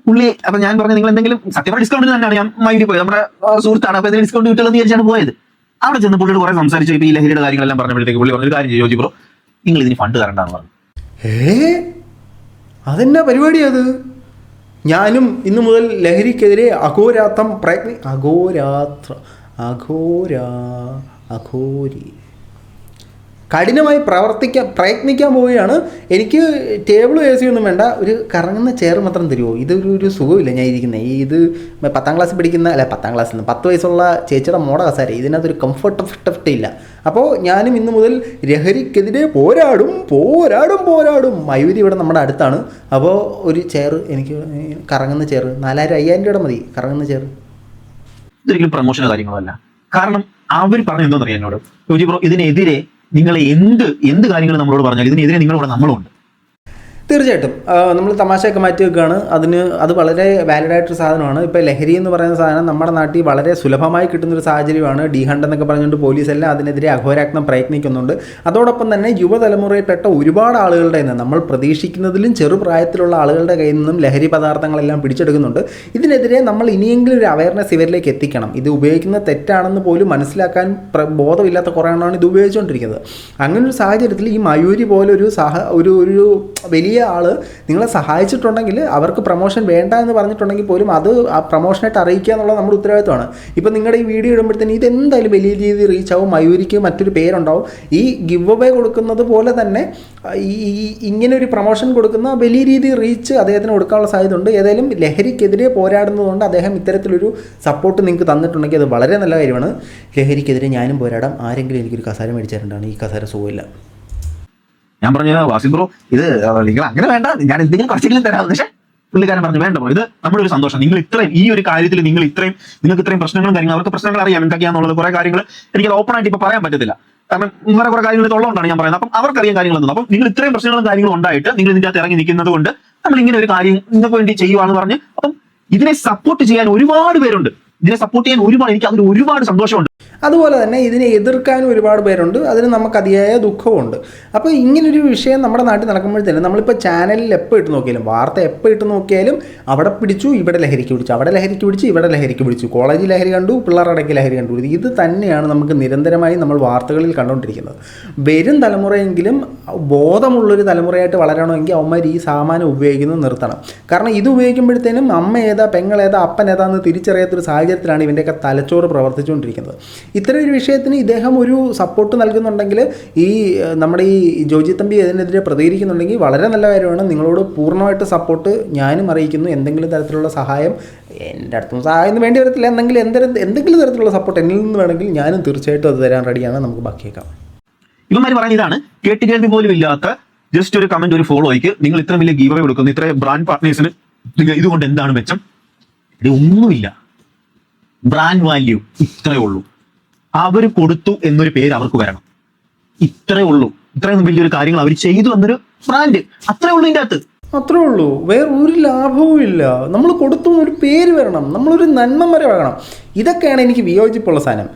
പുള്ളി അപ്പൊ ഞാൻ പറഞ്ഞു നിങ്ങൾ എന്തെങ്കിലും സത്യം ഡിസ്കൗണ്ട് തന്നെയാണ് ഞാൻ മൈൻഡിൽ പോയത്, നമ്മുടെ സുഹൃത്താണ്, അപ്പൊ എന്തെങ്കിലും ഡിസ്കൗണ്ട് കിട്ടുമെന്ന് വിചാരിച്ചാണ് പോയത്. അവിടെ ചെന്ന് പുള്ളിയോട് കുറെ സംസാരിച്ചു. ഇപ്പൊ ഈ ലഹരിയുടെ കാര്യങ്ങളെല്ലാം പറഞ്ഞപ്പോഴത്തേക്ക് പുള്ളി പറഞ്ഞൊരു കാര്യം ജോജി ബ്രോ, നിങ്ങൾ ഇതിന് ഫണ്ട് തരണ്ടെന്ന് പറഞ്ഞു. അതെന്നാ പരിപാടി അത്? ഞാനും ഇന്നു മുതൽ ലഹരിക്കെതിരെ കഠിനമായി പ്രയത്നിക്കാൻ പോവുകയാണ്. എനിക്ക് ടേബിൾ എ സി ഒന്നും വേണ്ട, ഒരു കറങ്ങുന്ന ചെയർ മാത്രം തരുമോ? ഇതൊരു സുഖമില്ല ഞാൻ ഇരിക്കുന്നത്. ഇത് 10ാം ക്ലാസ്സിൽ പഠിക്കുന്ന 10 വയസ്സുള്ള ചേച്ചിയുടെ മോഡ കസാര, ഇതിനകത്തൊരു കംഫർട്ട് ഇല്ല. അപ്പോൾ ഞാനും ഇന്നു മുതൽ ലഹരിക്കെതിരെ പോരാടും. മയൂരി ഇവിടെ നമ്മുടെ അടുത്താണ്. അപ്പോൾ ഒരു ചെയർ എനിക്ക്, കറങ്ങുന്ന ചെയർ 4000-5000 രൂപ മതി കറങ്ങുന്ന ചെയർ. ഇതൊരിക്കലും പ്രമോഷനോ കാര്യങ്ങളോ അല്ല. കാരണം അവർ പറഞ്ഞു എന്തോന്നറിയാം എന്നോട്, ജോജി ബ്രോ ഇതിനെതിരെ നിങ്ങൾ എന്ത് കാര്യങ്ങൾ നമ്മളോട് പറഞ്ഞാൽ ഇതിനെതിരെ നിങ്ങളിവിടെ നമ്മളുണ്ട്. തീർച്ചയായിട്ടും നമ്മൾ തമാശയൊക്കെ മാറ്റി വെക്കുകയാണ്. അത് വളരെ വാലിഡായിട്ടൊരു സാധനമാണ്. ഇപ്പോൾ ലഹരി എന്ന് പറയുന്ന സാധനം നമ്മുടെ നാട്ടിൽ വളരെ സുലഭമായി കിട്ടുന്നൊരു സാഹചര്യമാണ്. ഡി ഹണ്ട് എന്നൊക്കെ പറഞ്ഞുകൊണ്ട് പോലീസെല്ലാം അതിനെതിരെ അഘോരാജ്ഞം പ്രയത്നിക്കുന്നുണ്ട്. അതോടൊപ്പം തന്നെ യുവതലമുറയിൽപ്പെട്ട ഒരുപാട് ആളുകളുടെ നിന്ന്, നമ്മൾ പ്രതീക്ഷിക്കുന്നതിലും ചെറുപ്രായത്തിലുള്ള ആളുകളുടെ കയ്യിൽ നിന്നും ലഹരി പദാർത്ഥങ്ങളെല്ലാം പിടിച്ചെടുക്കുന്നുണ്ട്. ഇതിനെതിരെ നമ്മൾ ഇനിയെങ്കിലും ഒരു അവയർനെസ് ഇവരിലേക്ക് എത്തിക്കണം. ഇത് ഉപയോഗിക്കുന്നത് തെറ്റാണെന്ന് പോലും മനസ്സിലാക്കാൻ ബോധമില്ലാത്ത കുറേ എണ്ണമാണ് ഇത് ഉപയോഗിച്ചുകൊണ്ടിരിക്കുന്നത്. അങ്ങനൊരു സാഹചര്യത്തിൽ ഈ മയൂരി പോലെ ഒരു വലിയ ആൾ നിങ്ങളെ സഹായിച്ചിട്ടുണ്ടെങ്കിൽ, അവർക്ക് പ്രൊമോഷൻ വേണ്ട എന്ന് പറഞ്ഞിട്ടുണ്ടെങ്കിൽ പോലും അത് ആ പ്രൊമോഷനായിട്ട് അറിയിക്കുക എന്നുള്ളത് നമ്മുടെ ഉത്തരവാദിത്തമാണ്. ഇപ്പം നിങ്ങളുടെ ഈ വീഡിയോ ഇടുമ്പോഴത്തേന് ഇതെന്തായാലും വലിയ രീതിയിൽ റീച്ച് ആവും, മയൂരിക്ക് മറ്റൊരു പേരുണ്ടാവും. ഈ ഗിവ് അവേ കൊടുക്കുന്നത് പോലെ തന്നെ ഇങ്ങനെ ഒരു പ്രൊമോഷൻ കൊടുക്കുന്ന വലിയ രീതിയിൽ റീച്ച് അദ്ദേഹത്തിന് കൊടുക്കാനുള്ള സാധ്യത ഉണ്ട്. ഏതായാലും ലഹരിക്കെതിരെ പോരാടുന്നതുകൊണ്ട് അദ്ദേഹം ഇത്തരത്തിലൊരു സപ്പോർട്ട് നിങ്ങൾക്ക് തന്നിട്ടുണ്ടെങ്കിൽ അത് വളരെ നല്ല കാര്യമാണ്. ലഹരിക്കെതിരെ ഞാനും പോരാടാം. ആരെങ്കിലും എനിക്കൊരു കസാര മേടിച്ചിട്ടുണ്ടാണ്, ഈ കസാര സുഖമില്ല. ഞാൻ പറഞ്ഞു വാസിൽ ബ്രോ ഇത് നിങ്ങൾ അങ്ങനെ വേണ്ട, ഞാൻ എന്തെങ്കിലും കുറച്ചെങ്കിലും തരാം. പക്ഷേ പുള്ളിക്കാരൻ പറഞ്ഞു വേണ്ട ബ്രോ, ഇത് നമ്മുടെ ഒരു സന്തോഷം. നിങ്ങൾ ഇത്രയും ഈ ഒരു കാര്യത്തിൽ നിങ്ങൾക്ക് ഇത്രയും പ്രശ്നങ്ങളും കാര്യങ്ങളും, അവർക്ക് പ്രശ്നങ്ങൾ അറിയാം എന്തൊക്കെയാണെന്നുള്ളത്. കുറെ കാര്യങ്ങൾ എനിക്കത് ഓപ്പൺ ആയിട്ട് ഇപ്പൊ പറയാൻ പറ്റത്തില്ല, കാരണം വേറെ കുറെ കാര്യങ്ങൾ ഉള്ളതുകൊണ്ടാണ് ഞാൻ പറയുന്നത്. അപ്പം അവർക്കറിയാം കാര്യങ്ങളൊന്നും. അപ്പം നിങ്ങൾ ഇത്രയും പ്രശ്നങ്ങളും കാര്യങ്ങളും ഉണ്ടായിട്ട് നിങ്ങൾ ഇതിന്റെ അകത്ത് ഇറങ്ങി നിൽക്കുന്നത് കൊണ്ട് നമ്മൾ ഇങ്ങനെ ഒരു കാര്യം നിങ്ങൾക്ക് വേണ്ടി ചെയ്യുവാന്ന് പറഞ്ഞ്, അപ്പം ഇതിനെ സപ്പോർട്ട് ചെയ്യാൻ ഒരുപാട് പേരുണ്ട്. എനിക്ക് അതിൽ ഒരുപാട് സന്തോഷമുണ്ട്. അതുപോലെ തന്നെ ഇതിനെ എതിർക്കാനും ഒരുപാട് പേരുണ്ട്. അതിന് നമുക്ക് അതിയായ ദുഃഖമുണ്ട്. അപ്പോൾ ഇങ്ങനൊരു വിഷയം നമ്മുടെ നാട്ടിൽ നടക്കുമ്പോഴത്തേനും നമ്മളിപ്പോൾ ചാനലിൽ എപ്പോൾ ഇട്ട് നോക്കിയാലും, വാർത്ത എപ്പോൾ ഇട്ട് നോക്കിയാലും അവിടെ പിടിച്ചു, ഇവിടെ ലഹരിക്ക് പിടിച്ചു, അവിടെ ലഹരിക്ക് പിടിച്ചു, ഇവിടെ ലഹരിക്ക് പിടിച്ചു, കോളേജിൽ ലഹരി കണ്ടു, പിള്ളേരുടെക്ക് ലഹരി കണ്ടു. ഇത് തന്നെയാണ് നമുക്ക് നിരന്തരമായി നമ്മൾ വാർത്തകളിൽ കണ്ടുകൊണ്ടിരിക്കുന്നത്. വരും തലമുറയെങ്കിലും ബോധമുള്ളൊരു തലമുറയായിട്ട് വളരണമെങ്കിൽ അവന്മാർ ഈ സാമാനം ഉപയോഗിക്കുന്നത് നിർത്തണം. കാരണം ഇത് ഉപയോഗിക്കുമ്പോഴത്തേനും അമ്മ ഏതാ, പെങ്ങളേതാ, അപ്പൻ ഏതാന്ന് തിരിച്ചറിയാത്തൊരു സാഹചര്യത്തിലാണ് ഇവൻ്റെയൊക്കെ തലച്ചോറ് പ്രവർത്തിച്ചുകൊണ്ടിരിക്കുന്നത്. ഇത്തരം ഒരു വിഷയത്തിന് ഇദ്ദേഹം ഒരു സപ്പോർട്ട് നൽകുന്നുണ്ടെങ്കിൽ, ഈ നമ്മുടെ ഈ ജോജി തമ്പി അതിനെതിരെ പ്രതികരിക്കുന്നുണ്ടെങ്കിൽ വളരെ നല്ല കാര്യമാണ്. നിങ്ങളോട് പൂർണ്ണമായിട്ട് സപ്പോർട്ട് ഞാനും അറിയിക്കുന്നു. എന്തെങ്കിലും തരത്തിലുള്ള സഹായം, എൻ്റെ അടുത്തൊന്നും സഹായം വേണ്ടി വരത്തില്ല, എന്തെങ്കിലും തരത്തിലുള്ള സപ്പോർട്ട് എന്നിൽ നിന്ന് വേണമെങ്കിൽ ഞാനും തീർച്ചയായിട്ടും അത് തരാൻ റെഡിയാണ്. നമുക്ക് ബാക്കിയേക്കാം. ഇവന്മാർ പറയുന്ന ഇതാണ്, കേട്ടുകേൾവി പോലും ഇല്ലാത്ത ജസ്റ്റ് ഒരു കമന്റ്, ഒരു ഫോളോയ്ക്ക് നിങ്ങൾ ഇത്ര വലിയ ഗീവ് അവേ കൊടുക്കുന്നു, ഇത്ര ബ്രാൻഡ് പാർട്ട്നേഴ്സിന് ഇതുകൊണ്ട് എന്താണ് മെച്ചം? ഒന്നുമില്ല. ബ്രാൻഡ് വാല്യൂ ഇത്രയേ ഉള്ളൂ. അവർ കൊടുത്തു എന്നൊരു പേര് അവർക്ക് വരണം. ഇത്രേ ഉള്ളൂ. ഇത്രയും വലിയൊരു കാര്യങ്ങൾ അവർ ചെയ്തു എന്നൊരു ബ്രാൻഡ്, അത്രേ ഉള്ളൂ. ഇതിൻ്റെ അകത്ത് അത്രേ ഉള്ളൂ. വേറെ ഒരു ലാഭവും ഇല്ല. നമ്മൾ കൊടുത്തു എന്നൊരു പേര് വരണം, നമ്മളൊരു നന്മ വരെ വേണം. ഇതൊക്കെയാണ് എനിക്ക് വിയോജിപ്പുള്ള സാധനം.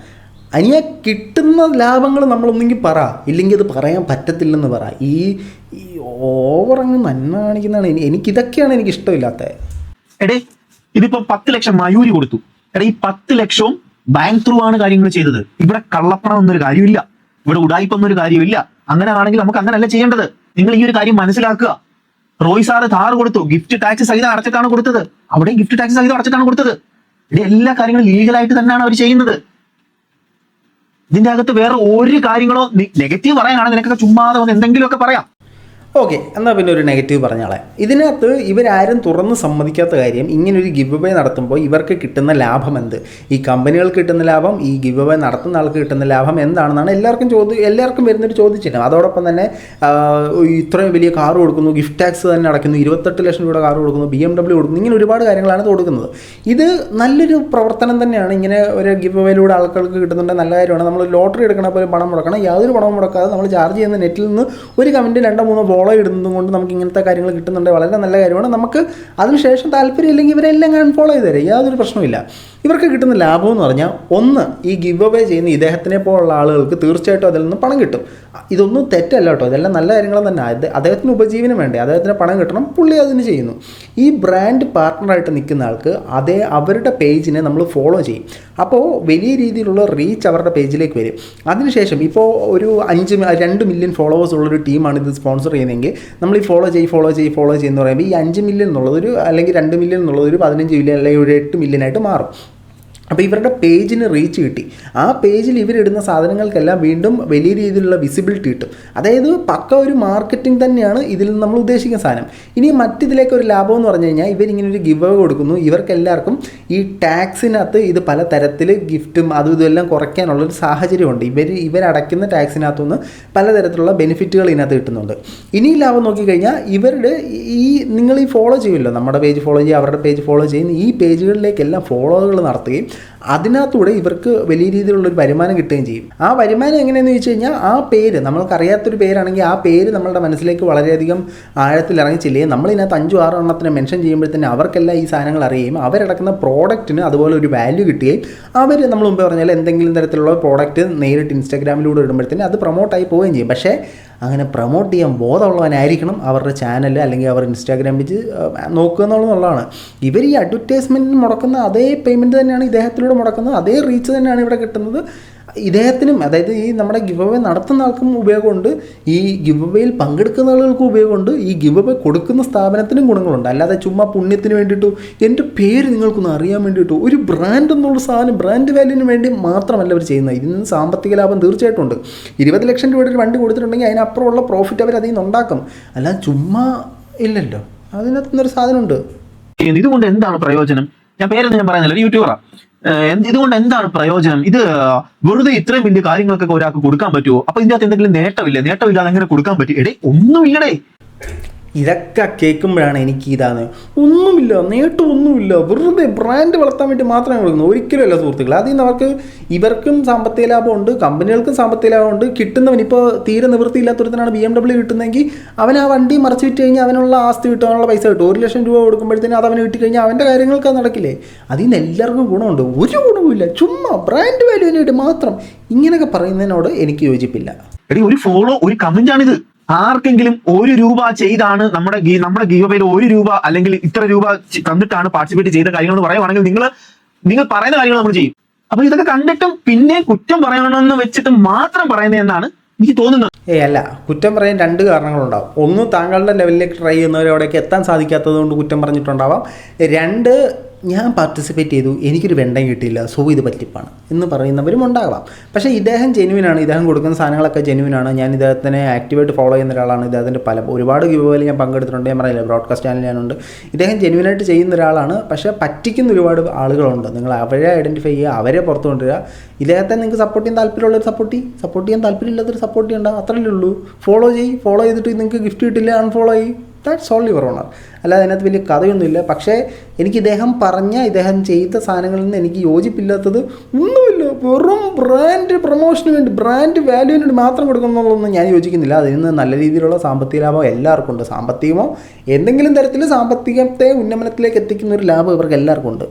അനിയ കിട്ടുന്ന ലാഭങ്ങൾ നമ്മളൊന്നെങ്കിൽ പറ, ഇല്ലെങ്കിൽ അത് പറയാൻ പറ്റത്തില്ലെന്ന് പറ. ഈ ഓവറങ്ങ് നന്മ കാണിക്കുന്നതാണ് എനിക്കിതൊക്കെയാണ് എനിക്ക് ഇഷ്ടമില്ലാത്തത്. എടേ ഇതിപ്പോ 10 ലക്ഷം മയൂരി കൊടുത്തു. എടാ ഈ 10 ലക്ഷവും ബാങ്ക് ത്രൂ ആണ് കാര്യങ്ങൾ ചെയ്തത്. ഇവിടെ കള്ളപ്പണം എന്നൊരു കാര്യമില്ല, ഇവിടെ ഉടായ്പ എന്നൊരു കാര്യമില്ല. അങ്ങനെ ആണെങ്കിൽ നമുക്ക് അങ്ങനല്ല ചെയ്യേണ്ടത്. നിങ്ങൾ ഈ ഒരു കാര്യം മനസ്സിലാക്കുക. റോയ് സാറ് ധാർ കൊടുത്തു, ഗിഫ്റ്റ് ടാക്സ് സഹിതം അടച്ചിട്ടാണ് കൊടുത്തത്. അവിടെ ഗിഫ്റ്റ് ടാക്സ് സഹിതം അടച്ചിട്ടാണ് കൊടുത്തത്. ഇവിടെ എല്ലാ കാര്യങ്ങളും ലീഗലായിട്ട് തന്നെയാണ് അവർ ചെയ്യുന്നത്. ഇതിന്റെ അകത്ത് വേറെ ഒരു കാര്യങ്ങളോ നെഗറ്റീവ് പറയാനാണ്, നിനക്കൊക്കെ ചുമ്മാതെ വന്ന് എന്തെങ്കിലുമൊക്കെ പറയാം. ഓക്കെ, എന്നാൽ പിന്നെ ഒരു നെഗറ്റീവ് പറഞ്ഞാളെ. ഇതിനകത്ത് ഇവരാരും തുറന്ന് സമ്മതിക്കാത്ത കാര്യം, ഇങ്ങനൊരു ഗിവ് അവേ നടത്തുമ്പോൾ ഇവർക്ക് കിട്ടുന്ന ലാഭം എന്ത്, ഈ കമ്പനികൾക്ക് കിട്ടുന്ന ലാഭം, ഈ ഗിവ് അവേ നടത്തുന്ന ആൾക്ക് കിട്ടുന്ന ലാഭം എന്താണെന്നാണ് എല്ലാവർക്കും വരുന്നൊരു ചോദിച്ചിട്ട്. അതോടൊപ്പം തന്നെ ഇത്രയും വലിയ കാർ കൊടുക്കുന്നു, ഗിഫ്റ്റ് ടാക്സ് തന്നെ അടയ്ക്കുന്നു, 28 ലക്ഷം രൂപയുടെ കാർ കൊടുക്കുന്നു, BMW കൊടുക്കുന്നു, ഇങ്ങനെ ഒരുപാട് കാര്യങ്ങളാണ് കൊടുക്കുന്നത്. ഇത് നല്ലൊരു പ്രവർത്തനം തന്നെയാണ്. ഇങ്ങനെ ഒരു ഗിവ് അവേയിലൂടെ ആൾക്കാർക്ക് കിട്ടുന്നുണ്ട്, നല്ല കാര്യമാണ്. നമ്മൾ ലോട്ടറി എടുക്കണ പോലെ പണം മുടക്കണം, യാതൊരു പണവും മുടക്കാതെ നമ്മൾ ചാർജ് ചെയ്യുന്ന നെറ്റിൽ നിന്ന് ഒരു കമൻറ്റ് 2-3 ഫോളോ ഫോളോ ഇടുന്നതും കൊണ്ട് നമുക്ക് ഇങ്ങനത്തെ കാര്യങ്ങൾ കിട്ടുന്നുണ്ട്, വളരെ നല്ല കാര്യമാണ്. നമുക്ക് അതിനുശേഷം താല്പര്യം ഇല്ലെങ്കിൽ ഇവരെല്ലാം അൺഫോളോ ചെയ്ത് തരാം, യാതൊരു പ്രശ്നമില്ല. ഇവർക്ക് കിട്ടുന്ന ലാഭം എന്ന് പറഞ്ഞാൽ, ഒന്ന്, ഈ ഗിവ് അവേ ചെയ്യുന്ന ഇദ്ദേഹത്തിനെ പോലുള്ള ആളുകൾക്ക് തീർച്ചയായിട്ടും അതിൽ നിന്ന് പണം കിട്ടും. ഇതൊന്നും തെറ്റല്ല കേട്ടോ, ഇതെല്ലാം നല്ല കാര്യങ്ങൾ തന്നെ. അദ്ദേഹത്തിന് ഉപജീവനം വേണ്ടേ, അദ്ദേഹത്തിന് പണം കിട്ടണം, പുള്ളി അതിന് ചെയ്യുന്നു. ഈ ബ്രാൻഡ് പാർട്ട്ണറായിട്ട് നിൽക്കുന്ന ആൾക്ക് അവരുടെ പേജിനെ നമ്മൾ ഫോളോ ചെയ്യും. അപ്പോൾ വലിയ രീതിയിലുള്ള റീച്ച് അവരുടെ പേജിലേക്ക് വരും. അതിനുശേഷം ഇപ്പോൾ ഒരു 2 മില്യൺ ഫോളോവേഴ്സ് ഉള്ളൊരു ടീമാണ് ഇത് സ്പോൺസർ ചെയ്യുന്നതെങ്കിൽ നമ്മൾ ഈ ഫോളോ ചെയ്യുന്ന പറയുമ്പോൾ ഈ 5 മില്യൺ എന്നുള്ളത് അല്ലെങ്കിൽ 2 മില്യൺ എന്നുള്ളത് ഒരു 15 മില്യൺ അല്ലെങ്കിൽ ഒരു 8 മില്യനായിട്ട് മാറും. അപ്പോൾ ഇവരുടെ പേജിന് റീച്ച് കിട്ടി. ആ പേജിൽ ഇവരിടുന്ന സാധനങ്ങൾക്കെല്ലാം വീണ്ടും വലിയ രീതിയിലുള്ള വിസിബിലിറ്റി കിട്ടും. അതായത് പക്ക ഒരു മാർക്കറ്റിംഗ് തന്നെയാണ് ഇതിൽ നിന്ന് നമ്മൾ ഉദ്ദേശിക്കുന്ന സാധനം. ഇനി മറ്റിതിലേക്ക് ഒരു ലാഭം എന്ന് പറഞ്ഞു കഴിഞ്ഞാൽ, ഇവരിങ്ങനെ ഒരു ഗിവ് അവേ കൊടുക്കുന്നു. ഇവർക്കെല്ലാവർക്കും ഈ ടാക്സിനകത്ത് ഇത് പല തരത്തിൽ ഗിഫ്റ്റും അതും ഇതെല്ലാം കുറയ്ക്കാനുള്ളൊരു സാഹചര്യമുണ്ട്. ഇവരടയ്ക്കുന്ന ടാക്സിനകത്തുനിന്ന് പലതരത്തിലുള്ള ബെനിഫിറ്റുകൾ ഇതിനകത്ത് കിട്ടുന്നുണ്ട്. ഇനി ലാഭം നോക്കിക്കഴിഞ്ഞാൽ, ഇവരുടെ നിങ്ങൾ ഈ ഫോളോ ചെയ്യുമല്ലോ, നമ്മുടെ പേജ് ഫോളോ ചെയ്യുക, അവരുടെ പേജ് ഫോളോ ചെയ്യുന്ന ഈ പേജുകളിലേക്കെല്ലാം ഫോളോകൾ നടത്തുകയും അതിനകത്തൂടെ ഇവർക്ക് വലിയ രീതിയിലുള്ളൊരു വരുമാനം കിട്ടുകയും ചെയ്യും. ആ വരുമാനം എങ്ങനെയെന്ന് ചോദിച്ചു കഴിഞ്ഞാൽ, ആ പേര് നമ്മൾക്കറിയാത്തൊരു പേരാണെങ്കിൽ ആ പേര് നമ്മളുടെ മനസ്സിലേക്ക് വളരെയധികം ആഴത്തിൽ ഇറങ്ങി ചെല്ലുകയും നമ്മളിതിനകത്ത് 5-6 എണ്ണത്തിനെ മെൻഷൻ ചെയ്യുമ്പോഴത്തേന് അവർക്കെല്ലാം ഈ സാധനങ്ങൾ അറിയുകയും അവരടക്കുന്ന പ്രോഡക്റ്റിന് അതുപോലെ ഒരു വാല്യൂ കിട്ടുകയും നമ്മൾ മുമ്പ് പറഞ്ഞാൽ എന്തെങ്കിലും തരത്തിലുള്ള പ്രോഡക്റ്റ് നേരിട്ട് ഇൻസ്റ്റാഗ്രാമിലൂടെ ഇടുമ്പോഴത്തേന് അത് പ്രൊമോട്ടായി പോവുകയും ചെയ്യും. പക്ഷേ അങ്ങനെ പ്രൊമോട്ട് ചെയ്യാൻ ബോധമുള്ളവനായിരിക്കണം അവരുടെ ചാനൽ അല്ലെങ്കിൽ അവർ ഇൻസ്റ്റാഗ്രാം പേജ് നോക്കുക എന്നുള്ളതാണ്. ഇവർ ഈ അഡ്വർടൈസ്മെൻറ്റിന് മുടക്കുന്ന അതേ പേയ്മെൻറ്റ് തന്നെയാണ് ഇദ്ദേഹത്തിലൂടെ മുടക്കുന്നത്, അതേ റീച്ച് തന്നെയാണ് ഇവിടെ കിട്ടുന്നത്. ഇദ്ദേഹത്തിനും, അതായത് ഈ നമ്മുടെ ഗിവ് അവേ നടത്തുന്ന ആൾക്കും ഉപയോഗമുണ്ട്, ഈ ഗിവ് അവേയിൽ പങ്കെടുക്കുന്ന ആളുകൾക്കും ഉപയോഗമുണ്ട്, ഈ ഗിവ് അവേ കൊടുക്കുന്ന സ്ഥാപനത്തിനും ഗുണങ്ങളുണ്ട്. അല്ലാതെ ചുമ്മാ പുണ്യത്തിന് വേണ്ടിയിട്ടോ എൻ്റെ പേര് നിങ്ങൾക്കൊന്ന് അറിയാൻ വേണ്ടിയിട്ടോ ഒരു ബ്രാൻഡ് എന്നുള്ള സാധനം, ബ്രാൻഡ് വാല്യൂവിന് വേണ്ടി മാത്രമല്ല അവർ ചെയ്യുന്നത്. ഇതിൽ നിന്ന് സാമ്പത്തിക ലാഭം തീർച്ചയായിട്ടും ഉണ്ട്. 20 ലക്ഷം രൂപയുടെ ഒരു വണ്ടി കൊടുത്തിട്ടുണ്ടെങ്കിൽ അതിനപ്പുറമുള്ള പ്രോഫിറ്റ് അവർ അതിൽ നിന്ന് ഉണ്ടാക്കും. അല്ലാതെ ചുമ്മാ ഇല്ലല്ലോ, അതിനകത്തുനിന്നൊരു സാധനമുണ്ട്. ഇതുകൊണ്ട് എന്താണ് പ്രയോജനം? ഞാൻ പേരൊന്നും ഞാൻ പറയുന്നില്ല, ഒരു യൂട്യൂബറാണ്. ഇതുകൊണ്ട് എന്താണ് പ്രയോജനം? ഇത് വെറുതെ ഇത്രയും വലിയ കാര്യങ്ങൾക്കൊക്കെ ഒരാൾക്ക് കൊടുക്കാൻ പറ്റുമോ? അപ്പൊ ഇതിനകത്ത് എന്തെങ്കിലും നേട്ടമില്ലാതെ എങ്ങനെ കൊടുക്കാൻ പറ്റും? ഒന്നുമില്ലടേ. ഇതൊക്കെ കേൾക്കുമ്പോഴാണ് എനിക്ക് ഇതാണ്, ഒന്നുമില്ല, നേട്ടമൊന്നുമില്ല, വെറുതെ ബ്രാൻഡ് വളർത്താൻ വേണ്ടി മാത്രമേ കൊടുക്കുന്നു. ഒരിക്കലുമല്ല സുഹൃത്തുക്കൾ. അതിൽ നിന്ന് ഇവർക്കും സാമ്പത്തിക ലാഭമുണ്ട്, കമ്പനികൾക്കും സാമ്പത്തിക ലാഭമുണ്ട്. കിട്ടുന്നവൻ ഇപ്പോൾ തീരെ നിവൃത്തിയില്ലാത്തൊരുത്തനാണ് BMW കിട്ടുന്നതെങ്കിൽ അവൻ ആ വണ്ടി മറിച്ച് വിറ്റ് കഴിഞ്ഞാൽ അവനുള്ള ആസ്തി കിട്ടും, അവനുള്ള പൈസ കിട്ടും. 1 ലക്ഷം രൂപ കൊടുക്കുമ്പോഴത്തേനും അത് അവന് കിട്ടിക്കഴിഞ്ഞാൽ അവൻ്റെ കാര്യങ്ങൾക്ക് അത് നടക്കില്ലേ? അതിൽ നിന്ന് എല്ലാവർക്കും ഗുണമുണ്ട്. ഒരു ഗുണവുമില്ല, ചുമ്മാ ബ്രാൻഡ് വാല്യൂവിന് വേണ്ടി മാത്രം ഇങ്ങനെയൊക്കെ പറയുന്നതിനോട് എനിക്ക് യോജിപ്പില്ല. ഒരു ഫോളോ, ഒരു കമന്റാണിത്. ആർക്കെങ്കിലും 1 രൂപ ചെയ്താണ് നമ്മുടെ ഗീവ് അവേയിൽ 1 രൂപ അല്ലെങ്കിൽ ഇത്ര രൂപ തന്നിട്ടാണ് പാർട്ടിസിപ്പേറ്റ് ചെയ്ത കാര്യങ്ങൾ എന്ന് പറയുവാണെങ്കിൽ നിങ്ങൾ പറയുന്ന കാര്യങ്ങൾ നമ്മൾ ചെയ്യും. അപ്പൊ ഇതൊക്കെ കണ്ടിട്ടും പിന്നെ കുറ്റം പറയണമെന്ന് വെച്ചിട്ട് മാത്രം പറയുന്നത് എന്നാണ് എനിക്ക് തോന്നുന്നത്. അല്ല, കുറ്റം പറയാൻ 2 കാരണങ്ങളുണ്ടാവും. ഒന്ന്, താങ്കളുടെ ലെവലിലേക്ക് ട്രൈ ചെയ്യുന്നവർ അവിടേക്ക് എത്താൻ സാധിക്കാത്തത് കൊണ്ട് കുറ്റം പറഞ്ഞിട്ടുണ്ടാവാം. 2, ഞാൻ പാർട്ടിസിപ്പേറ്റ് ചെയ്തു, എനിക്കൊരു വെണ്ടയും കിട്ടിയില്ല, സോ ഇത് പറ്റിപ്പാണ് എന്ന് പറയുന്നവരും ഉണ്ടാകാം. പക്ഷേ ഇദ്ദേഹം ജെന്യുവിനാണ്, ഇദ്ദേഹം കൊടുക്കുന്ന സാധനങ്ങളൊക്കെ ജെന്യുവിനാണ്. ഞാൻ ഇദ്ദേഹത്തിനെ ആക്റ്റീവായിട്ട് ഫോളോ ചെയ്യുന്ന ഒരാളാണ്. ഇദ്ദേഹത്തിൻ്റെ ഒരുപാട് ഗിവ് അവേയിൽ ഞാൻ പങ്കെടുത്തിട്ടുണ്ട്. ഞാൻ പറയില്ല, ബ്രോഡ്കാസ്റ്റ് ചാനൽ ഞാനുണ്ട്. ഇദ്ദേഹം ജെന്യുവിനായിട്ട് ചെയ്യുന്ന ഒരാളാണ്. പക്ഷേ പറ്റിക്കുന്ന ഒരുപാട് ആളുകളുണ്ട്. നിങ്ങൾ അവരെ ഐഡൻറ്റിഫൈ ചെയ്യുക, അവരെ പുറത്തു കൊണ്ടുവരിക. ഇദ്ദേഹത്തെ നിങ്ങൾക്ക് സപ്പോർട്ട് ചെയ്യാൻ താല്പര്യമുള്ളൊരു സപ്പോർട്ട് ചെയ്യാൻ താല്പര്യമില്ലാത്തൊരു സപ്പോർട്ട് ചെയ്യേണ്ട, അത്രയല്ലേ ഉള്ളൂ. ഫോളോ ചെയ്തിട്ട് നിങ്ങൾക്ക് ഗിഫ്റ്റ് കിട്ടില്ല, അൺഫോളോ ചെയ്യും. That's all your honour. അല്ലാതെ അതിനകത്ത് വലിയ കഥയൊന്നുമില്ല. പക്ഷേ എനിക്ക് ഇദ്ദേഹം ചെയ്ത സാധനങ്ങളിൽ നിന്ന് എനിക്ക് യോജിപ്പില്ലാത്തത് ഒന്നുമില്ല. വെറും ബ്രാൻഡ് പ്രൊമോഷന് വേണ്ടി, ബ്രാൻഡ് വാല്യൂവിന് വേണ്ടി മാത്രം കൊടുക്കുന്നതൊന്നും ഞാൻ യോജിക്കുന്നില്ല. അതിൽ നിന്ന് നല്ല രീതിയിലുള്ള സാമ്പത്തിക ലാഭം എല്ലാവർക്കും ഉണ്ട്. സാമ്പത്തികമോ എന്തെങ്കിലും തരത്തിൽ സാമ്പത്തികത്തെ ഉന്നമനത്തിലേക്ക് എത്തിക്കുന്ന ഒരു ലാഭം ഇവർക്ക് എല്ലാവർക്കും ഉണ്ട്.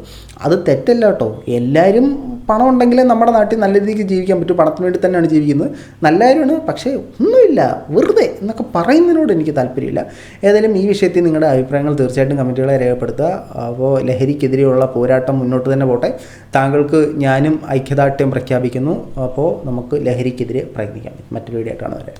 അത് തെറ്റല്ല കേട്ടോ. എല്ലാവരും പണം ഉണ്ടെങ്കിലേ നമ്മുടെ നാട്ടിൽ നല്ല രീതിക്ക് ജീവിക്കാൻ പറ്റും. പണത്തിന് വേണ്ടി തന്നെയാണ് ജീവിക്കുന്നത്, നല്ല കാര്യമാണ്. പക്ഷേ ഒന്നുമില്ല, വെറുതെ എന്നൊക്കെ പറയുന്നതിനോട് എനിക്ക് താല്പര്യമില്ല. ഏതായാലും ഈ വിഷയത്തിൽ നിങ്ങളുടെ അഭിപ്രായങ്ങൾ തീർച്ചയായിട്ടും കമൻറ്റുകളെ രേഖപ്പെടുത്തുക. അപ്പോൾ ലഹരിക്കെതിരെയുള്ള പോരാട്ടം മുന്നോട്ട് തന്നെ പോട്ടെ. താങ്കൾക്ക് ഞാനും ഐക്യദാർഢ്യം പ്രഖ്യാപിക്കുന്നു. അപ്പോൾ നമുക്ക് ലഹരിക്കെതിരെ പ്രയത്നിക്കാം. മറ്റൊരു വീഡിയോ ആയിട്ടാണ് വരെ.